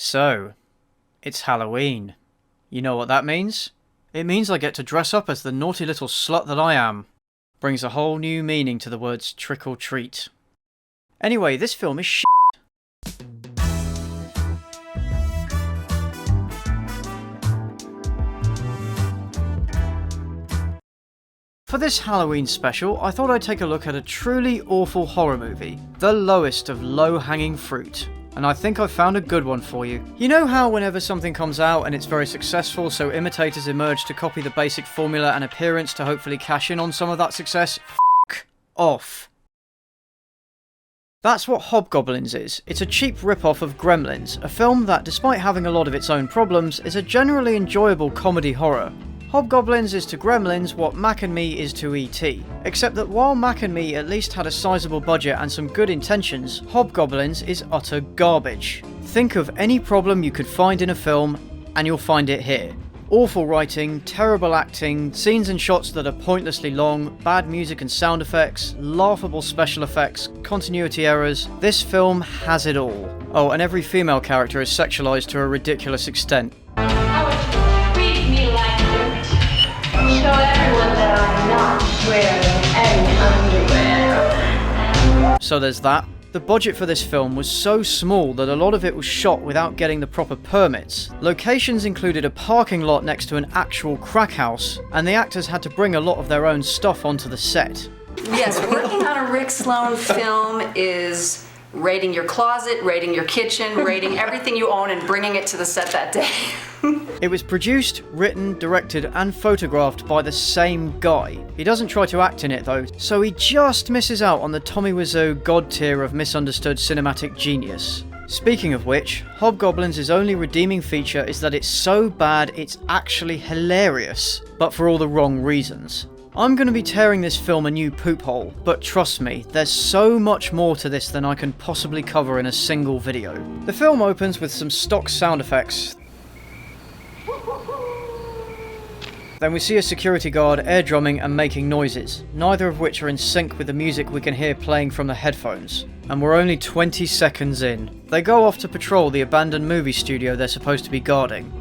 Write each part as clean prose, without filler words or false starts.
So, it's Halloween. You know what that means? It means I get to dress up as the naughty little slut that I am. Brings a whole new meaning to the words trick or treat. Anyway, this film is shit. For this Halloween special, I thought I'd take a look at a truly awful horror movie, the lowest of low-hanging fruit. And I think I've found a good one for you. You know how whenever something comes out and it's very successful, so imitators emerge to copy the basic formula and appearance to hopefully cash in on some of that success? F**k off. That's what Hobgoblins is. It's a cheap rip-off of Gremlins, a film that, despite having a lot of its own problems, is a generally enjoyable comedy horror. Hobgoblins is to Gremlins what Mac and Me is to E.T. Except that while Mac and Me at least had a sizable budget and some good intentions, Hobgoblins is utter garbage. Think of any problem you could find in a film, and you'll find it here. Awful writing, terrible acting, scenes and shots that are pointlessly long, bad music and sound effects, laughable special effects, continuity errors. This film has it all. Oh, and every female character is sexualized to a ridiculous extent. Show everyone that I'm not wearing any underwear. So there's that. The budget for this film was so small that a lot of it was shot without getting the proper permits. Locations included a parking lot next to an actual crack house, and the actors had to bring a lot of their own stuff onto the set. Yes, working on a Rick Sloan film is raiding your closet, raiding your kitchen, raiding everything you own and bringing it to the set that day. It was produced, written, directed and photographed by the same guy. He doesn't try to act in it though, so he just misses out on the Tommy Wiseau god tier of misunderstood cinematic genius. Speaking of which, Hobgoblins' only redeeming feature is that it's so bad it's actually hilarious, but for all the wrong reasons. I'm going to be tearing this film a new poop hole, but trust me, there's so much more to this than I can possibly cover in a single video. The film opens with some stock sound effects. Then we see a security guard air drumming and making noises, neither of which are in sync with the music we can hear playing from the headphones. And we're only 20 seconds in. They go off to patrol the abandoned movie studio they're supposed to be guarding.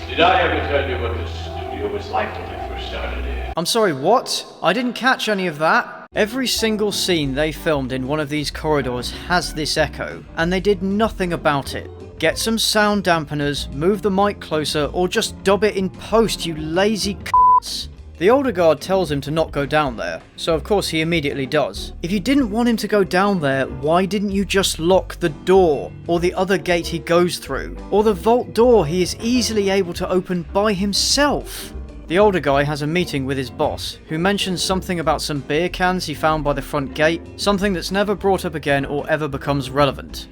Did I ever tell you what the studio was like when I first started here? I'm sorry, what? I didn't catch any of that. Every single scene they filmed in one of these corridors has this echo, and they did nothing about it. Get some sound dampeners, move the mic closer, or just dub it in post, you lazy c***s. The older guard tells him to not go down there, so of course he immediately does. If you didn't want him to go down there, why didn't you just lock the door? Or the other gate he goes through? Or the vault door he is easily able to open by himself? The older guy has a meeting with his boss, who mentions something about some beer cans he found by the front gate, something that's never brought up again or ever becomes relevant.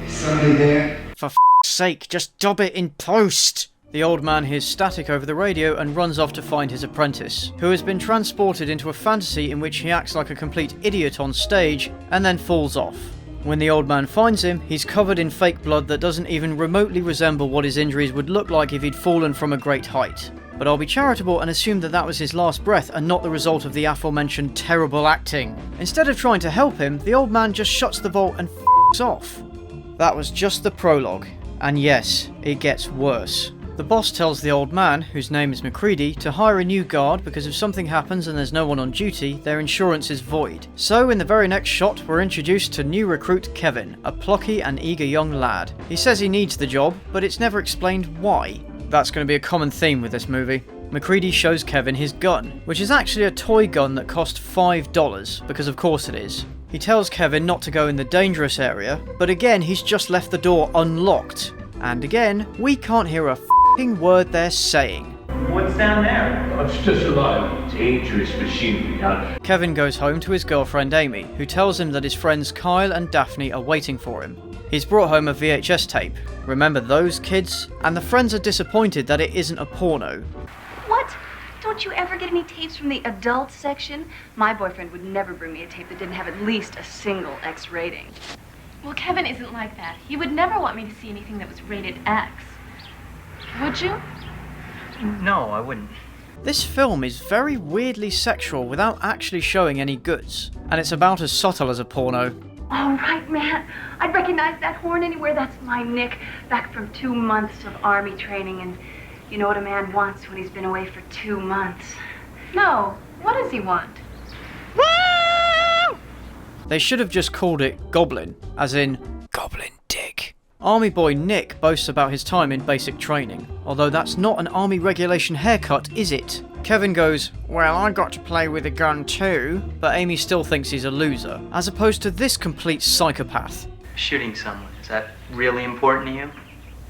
Is somebody there? For f***'s sake, just dub it in post! The old man hears static over the radio and runs off to find his apprentice, who has been transported into a fantasy in which he acts like a complete idiot on stage and then falls off. When the old man finds him, he's covered in fake blood that doesn't even remotely resemble what his injuries would look like if he'd fallen from a great height. But I'll be charitable and assume that that was his last breath and not the result of the aforementioned terrible acting. Instead of trying to help him, the old man just shuts the vault and f***s off. That was just the prologue. And yes, it gets worse. The boss tells the old man, whose name is MacReady, to hire a new guard because if something happens and there's no one on duty, their insurance is void. So in the very next shot, we're introduced to new recruit Kevin, a plucky and eager young lad. He says he needs the job, but it's never explained why. That's going to be a common theme with this movie. MacReady shows Kevin his gun, which is actually a toy gun that cost $5, because of course it is. He tells Kevin not to go in the dangerous area, but again he's just left the door unlocked. And again, we can't hear a f***ing word they're saying. What's down there? Oh, it's just a lot of dangerous machinery. Kevin goes home to his girlfriend Amy, who tells him that his friends Kyle and Daphne are waiting for him. He's brought home a VHS tape. Remember those, kids? And the friends are disappointed that it isn't a porno. What? Don't you ever get any tapes from the adult section? My boyfriend would never bring me a tape that didn't have at least a single X rating. Well, Kevin isn't like that. He would never want me to see anything that was rated X. Would you? No, I wouldn't. This film is very weirdly sexual without actually showing any goods, and it's about as subtle as a porno. All right, man. I'd recognize that horn anywhere. That's my Nick, back from 2 months of army training. And you know what a man wants when he's been away for 2 months. No. What does he want? They should have just called it Goblin, as in Goblin Dick. Army boy Nick boasts about his time in basic training, although that's not an army regulation haircut, is it? Kevin goes, well, I got to play with a gun too, but Amy still thinks he's a loser, as opposed to this complete psychopath. Shooting someone, is that really important to you?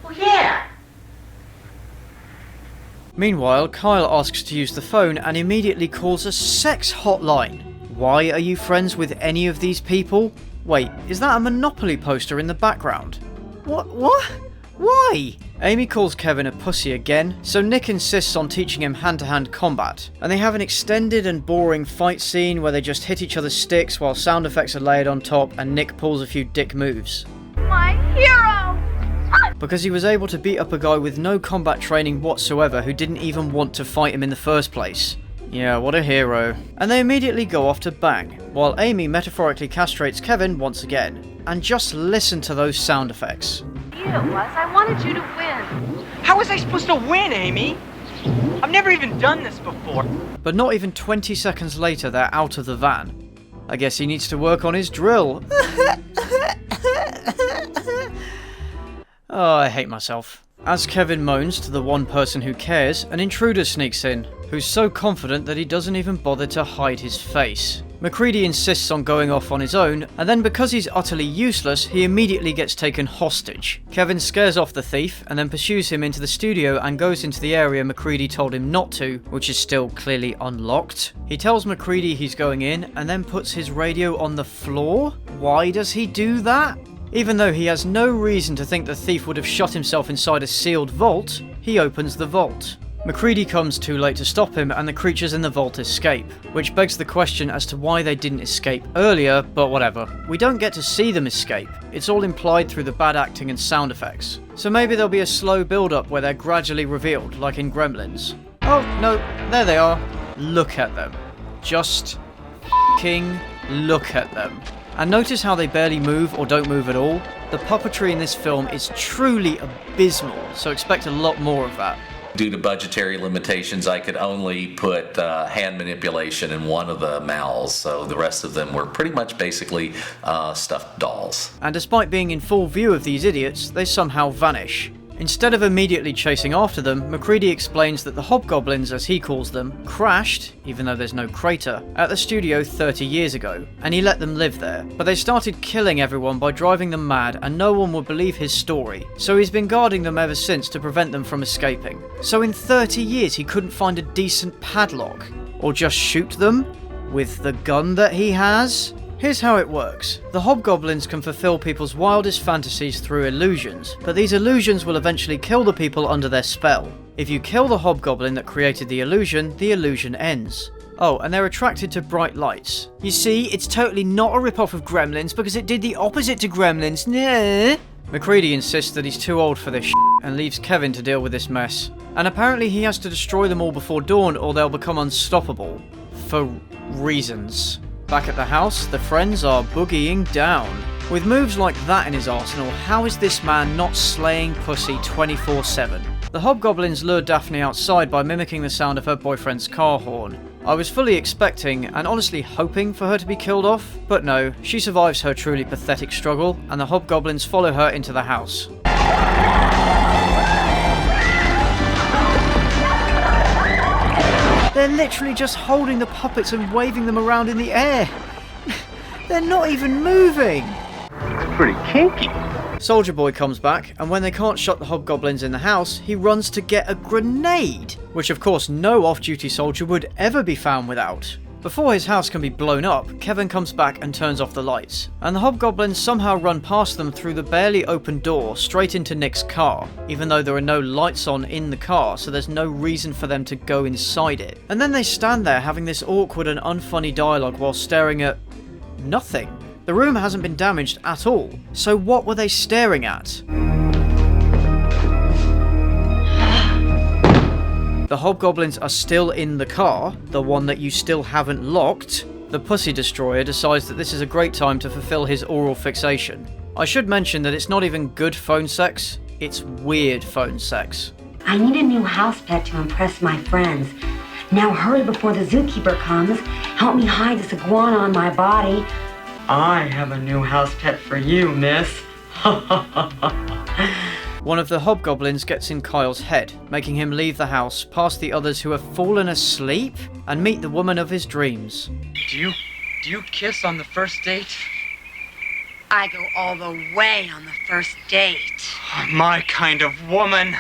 Well, yeah. Meanwhile, Kyle asks to use the phone and immediately calls a sex hotline. Why are you friends with any of these people? Wait, is that a Monopoly poster in the background? What? Why? Amy calls Kevin a pussy again, so Nick insists on teaching him hand-to-hand combat, and they have an extended and boring fight scene where they just hit each other's sticks while sound effects are layered on top and Nick pulls a few dick moves. My hero! Because he was able to beat up a guy with no combat training whatsoever who didn't even want to fight him in the first place. Yeah, what a hero. And they immediately go off to bang, while Amy metaphorically castrates Kevin once again. And just listen to those sound effects. It was. I wanted you to win. How was I supposed to win, Amy? I've never even done this before. But not even 20 seconds later, they're out of the van. I guess he needs to work on his drill. Oh, I hate myself. As Kevin moans to the one person who cares, an intruder sneaks in, who's so confident that he doesn't even bother to hide his face. MacReady insists on going off on his own, and then because he's utterly useless, he immediately gets taken hostage. Kevin scares off the thief, and then pursues him into the studio and goes into the area MacReady told him not to, which is still clearly unlocked. He tells MacReady he's going in, and then puts his radio on the floor? Why does he do that? Even though he has no reason to think the thief would have shot himself inside a sealed vault, he opens the vault. MacReady comes too late to stop him and the creatures in the vault escape, which begs the question as to why they didn't escape earlier, but whatever. We don't get to see them escape, it's all implied through the bad acting and sound effects. So maybe there'll be a slow build-up where they're gradually revealed, like in Gremlins. Oh, no, there they are. Look at them. Just f***ing look at them. And notice how they barely move or don't move at all? The puppetry in this film is truly abysmal, so expect a lot more of that. Due to budgetary limitations, I could only put hand manipulation in one of the mouths, so the rest of them were pretty much basically stuffed dolls. And despite being in full view of these idiots, they somehow vanish. Instead of immediately chasing after them, MacReady explains that the Hobgoblins, as he calls them, crashed, even though there's no crater, at the studio 30 years ago, and he let them live there. But they started killing everyone by driving them mad, and no one would believe his story, so he's been guarding them ever since to prevent them from escaping. So in 30 years he couldn't find a decent padlock, or just shoot them, with the gun that he has? Here's how it works. The Hobgoblins can fulfill people's wildest fantasies through illusions, but these illusions will eventually kill the people under their spell. If you kill the Hobgoblin that created the illusion ends. Oh, and they're attracted to bright lights. You see, it's totally not a rip-off of Gremlins because it did the opposite to Gremlins. Nah. MacReady insists that he's too old for this shit and leaves Kevin to deal with this mess. And apparently he has to destroy them all before dawn or they'll become unstoppable. For reasons. Back at the house, the friends are boogieing down. With moves like that in his arsenal, how is this man not slaying pussy 24/7? The Hobgoblins lure Daphne outside by mimicking the sound of her boyfriend's car horn. I was fully expecting, and honestly hoping for her to be killed off, but no, she survives her truly pathetic struggle, and the Hobgoblins follow her into the house. They're literally just holding the puppets and waving them around in the air. They're not even moving. It's pretty kinky. Soldier Boy comes back, and when they can't shut the Hobgoblins in the house, he runs to get a grenade, which of course no off-duty soldier would ever be found without. Before his house can be blown up, Kevin comes back and turns off the lights, and the Hobgoblins somehow run past them through the barely open door straight into Nick's car, even though there are no lights on in the car, so there's no reason for them to go inside it. And then they stand there having this awkward and unfunny dialogue while staring at nothing. The room hasn't been damaged at all, so what were they staring at? The Hobgoblins are still in the car, the one that you still haven't locked. The Pussy Destroyer decides that this is a great time to fulfill his oral fixation. I should mention that it's not even good phone sex, it's weird phone sex. I need a new house pet to impress my friends. Now hurry before the zookeeper comes. Help me hide this iguana on my body. I have a new house pet for you, miss. One of the hobgoblins gets in Kyle's head, making him leave the house past the others who have fallen asleep and meet the woman of his dreams. Do you kiss on the first date? I go all the way on the first date. My kind of woman.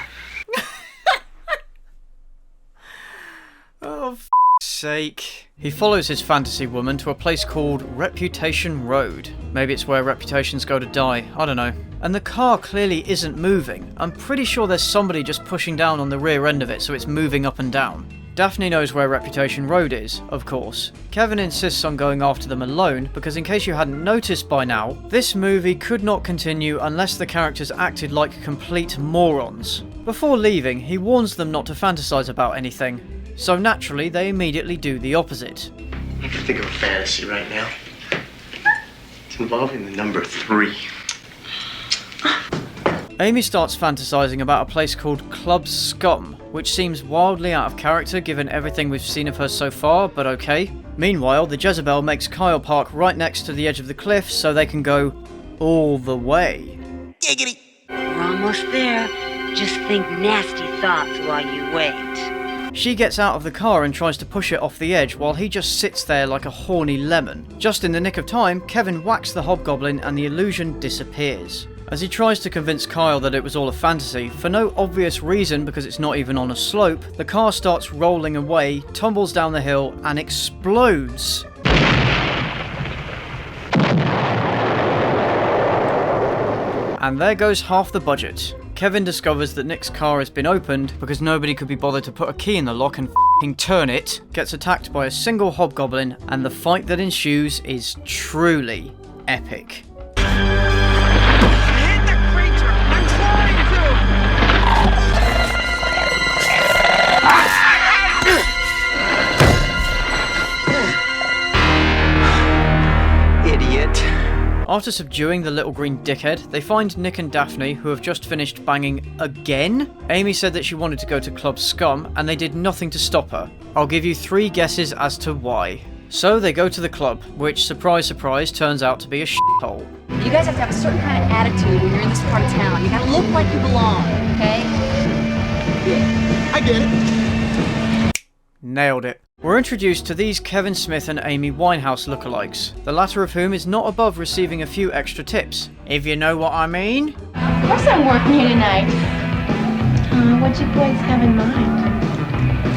Oh, sake. He follows his fantasy woman to a place called Reputation Road. Maybe it's where reputations go to die, I don't know. And the car clearly isn't moving. I'm pretty sure there's somebody just pushing down on the rear end of it so it's moving up and down. Daphne knows where Reputation Road is, of course. Kevin insists on going after them alone because, in case you hadn't noticed by now, this movie could not continue unless the characters acted like complete morons. Before leaving, he warns them not to fantasize about anything. So naturally, they immediately do the opposite. I can think of a fantasy right now. It's involving the number 3. Amy starts fantasizing about a place called Club Scum, which seems wildly out of character given everything we've seen of her so far, but okay. Meanwhile, the Jezebel makes Kyle park right next to the edge of the cliff so they can go all the way. Giggity! We're almost there. Just think nasty thoughts while you wait. She gets out of the car and tries to push it off the edge while he just sits there like a horny lemon. Just in the nick of time, Kevin whacks the hobgoblin and the illusion disappears. As he tries to convince Kyle that it was all a fantasy, for no obvious reason because it's not even on a slope, the car starts rolling away, tumbles down the hill, and explodes. And there goes half the budget. Kevin discovers that Nick's car has been opened because nobody could be bothered to put a key in the lock and f***ing turn it, gets attacked by a single hobgoblin, and the fight that ensues is truly epic. Hit the creature! I'm trying to! Idiot. After subduing the little green dickhead, they find Nick and Daphne, who have just finished banging again. Amy said that she wanted to go to Club Scum, and they did nothing to stop her. I'll give you 3 guesses as to why. So they go to the club, which, surprise surprise, turns out to be a shithole. You guys have to have a certain kind of attitude when you're in this part of town. You gotta look like you belong, okay? Yeah, I get it. Nailed it. We're introduced to these Kevin Smith and Amy Winehouse lookalikes, the latter of whom is not above receiving a few extra tips, if you know what I mean. Of course I'm working here tonight. What you boys have in mind?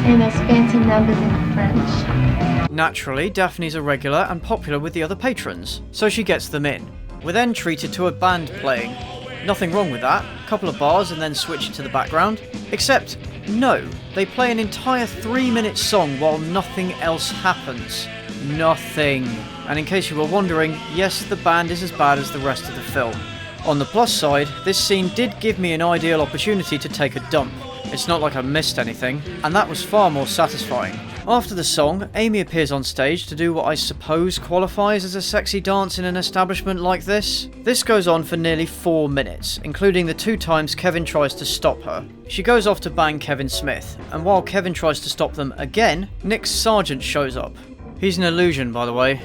Saying those fancy numbers in French. Naturally, Daphne's a regular and popular with the other patrons, so she gets them in. We're then treated to a band playing. Nothing wrong with that, a couple of bars and then switch to the background. Except, no, they play an entire 3-minute song while nothing else happens. Nothing. And in case you were wondering, yes, the band is as bad as the rest of the film. On the plus side, this scene did give me an ideal opportunity to take a dump. It's not like I missed anything, and that was far more satisfying. After the song, Amy appears on stage to do what I suppose qualifies as a sexy dance in an establishment like this. This goes on for nearly 4 minutes, including the 2 times Kevin tries to stop her. She goes off to bang Kevin Smith, and while Kevin tries to stop them again, Nick's sergeant shows up. He's an illusion, by the way.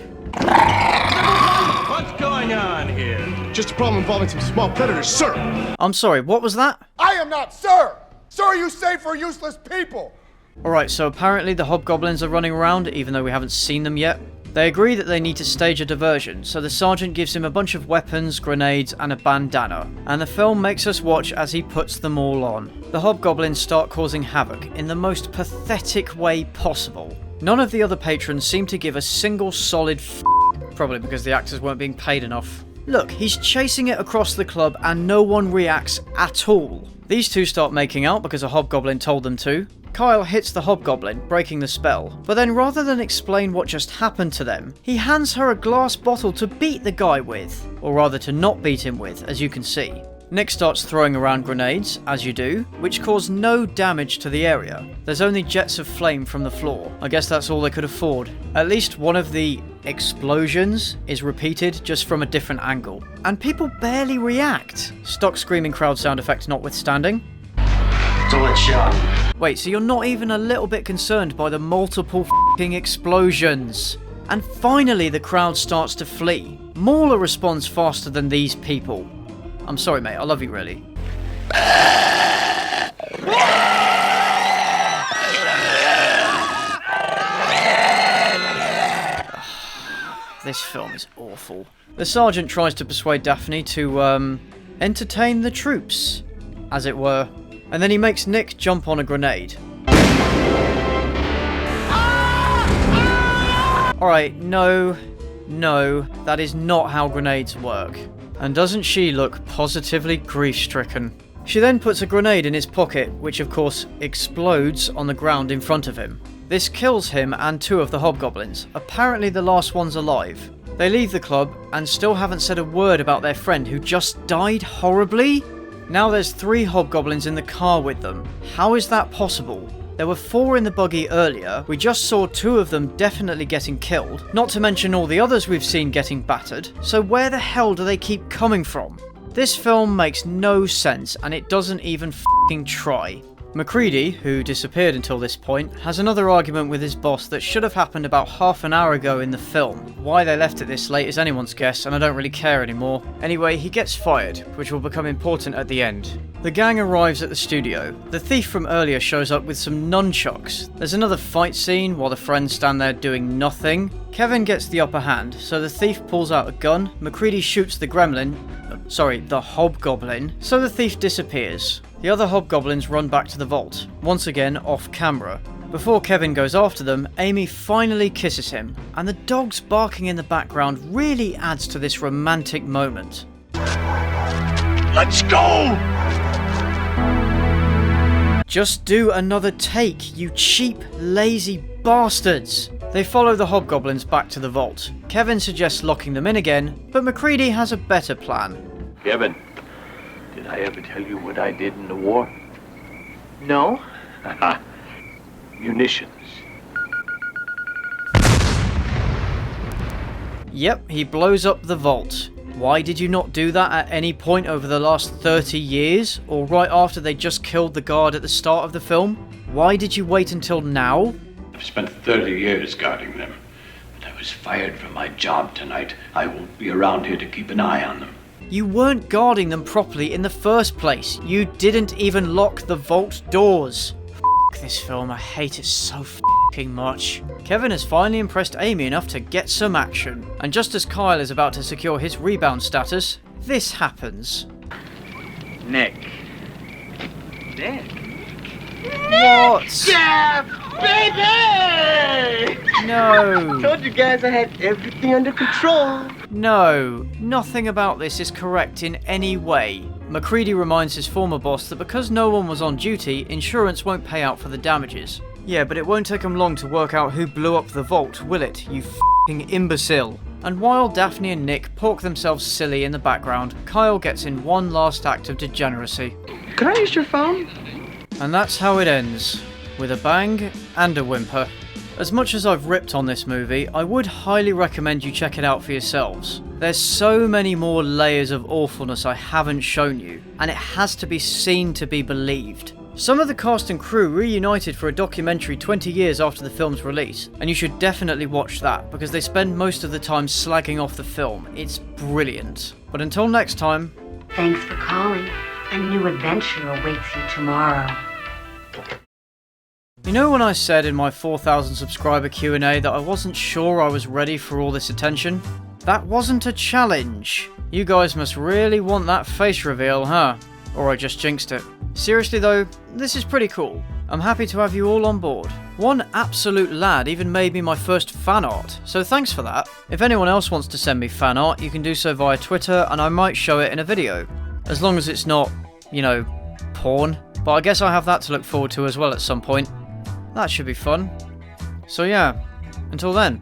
What's going on here? Just a problem involving some small predators, sir. I'm sorry, what was that? I am not, sir! Sir, you say for useless people! Alright, so apparently the hobgoblins are running around, even though we haven't seen them yet. They agree that they need to stage a diversion, so the sergeant gives him a bunch of weapons, grenades, and a bandana, and the film makes us watch as he puts them all on. The hobgoblins start causing havoc in the most pathetic way possible. None of the other patrons seem to give a single solid probably because the actors weren't being paid enough. Look, he's chasing it across the club and no one reacts at all. These two start making out because a hobgoblin told them to. Kyle hits the hobgoblin, breaking the spell, but then rather than explain what just happened to them, he hands her a glass bottle to beat the guy with, or rather to not beat him with, as you can see. Nick starts throwing around grenades, as you do, which cause no damage to the area. There's only jets of flame from the floor. I guess that's all they could afford. At least one of the explosions is repeated just from a different angle. And people barely react. Stock screaming crowd sound effect notwithstanding. Solid shot. Wait, so you're not even a little bit concerned by the multiple f***ing explosions? And finally the crowd starts to flee. Mauler responds faster than these people. I'm sorry, mate, I love you really. This film is awful. The sergeant tries to persuade Daphne to, entertain the troops, as it were. And then he makes Nick jump on a grenade. Alright, no, that is not how grenades work. And doesn't she look positively grief-stricken? She then puts a grenade in his pocket, which of course explodes on the ground in front of him. This kills him and 2 of the Hobgoblins, apparently the last ones alive. They leave the club and still haven't said a word about their friend who just died horribly? Now there's 3 Hobgoblins in the car with them. How is that possible? There were 4 in the buggy earlier, we just saw 2 of them definitely getting killed, not to mention all the others we've seen getting battered, so where the hell do they keep coming from? This film makes no sense and it doesn't even f***ing try. MacReady, who disappeared until this point, has another argument with his boss that should have happened about half an hour ago in the film. Why they left it this late is anyone's guess, and I don't really care anymore. Anyway, he gets fired, which will become important at the end. The gang arrives at the studio. The thief from earlier shows up with some nunchucks. There's another fight scene while the friends stand there doing nothing. Kevin gets the upper hand, so the thief pulls out a gun, MacReady shoots the the Hobgoblin, so the thief disappears. The other Hobgoblins run back to the vault, once again off camera. Before Kevin goes after them, Amy finally kisses him, and the dogs barking in the background really adds to this romantic moment. Let's go! Just do another take, you cheap, lazy bastards! They follow the Hobgoblins back to the vault. Kevin suggests locking them in again, but MacReady has a better plan. Kevin, did I ever tell you what I did in the war? No? Munitions. Yep, he blows up the vault. Why did you not do that at any point over the last 30 years? Or right after they just killed the guard at the start of the film? Why did you wait until now? I've spent 30 years guarding them. But I was fired from my job tonight. I won't be around here to keep an eye on them. You weren't guarding them properly in the first place. You didn't even lock the vault doors. F*** this film, I hate it so f***ing much. Kevin has finally impressed Amy enough to get some action. And just as Kyle is about to secure his rebound status, this happens. Nick. What? Yeah, baby! No. Told you guys I had everything under control. No, nothing about this is correct in any way. MacReady reminds his former boss that because no one was on duty, insurance won't pay out for the damages. Yeah, but it won't take them long to work out who blew up the vault, will it, you f***ing imbecile? And while Daphne and Nick pork themselves silly in the background, Kyle gets in one last act of degeneracy. Can I use your phone? And that's how it ends, with a bang and a whimper. As much as I've ripped on this movie, I would highly recommend you check it out for yourselves. There's so many more layers of awfulness I haven't shown you, and it has to be seen to be believed. Some of the cast and crew reunited for a documentary 20 years after the film's release, and you should definitely watch that, because they spend most of the time slagging off the film. It's brilliant. But until next time... Thanks for calling. A new adventure awaits you tomorrow. You know when I said in my 4,000 subscriber Q&A that I wasn't sure I was ready for all this attention? That wasn't a challenge. You guys must really want that face reveal, huh? Or I just jinxed it. Seriously though, this is pretty cool. I'm happy to have you all on board. One absolute lad even made me my first fan art, so thanks for that. If anyone else wants to send me fan art, you can do so via Twitter and I might show it in a video. As long as it's not, you know, porn. But I guess I have that to look forward to as well at some point. That should be fun. So yeah, until then.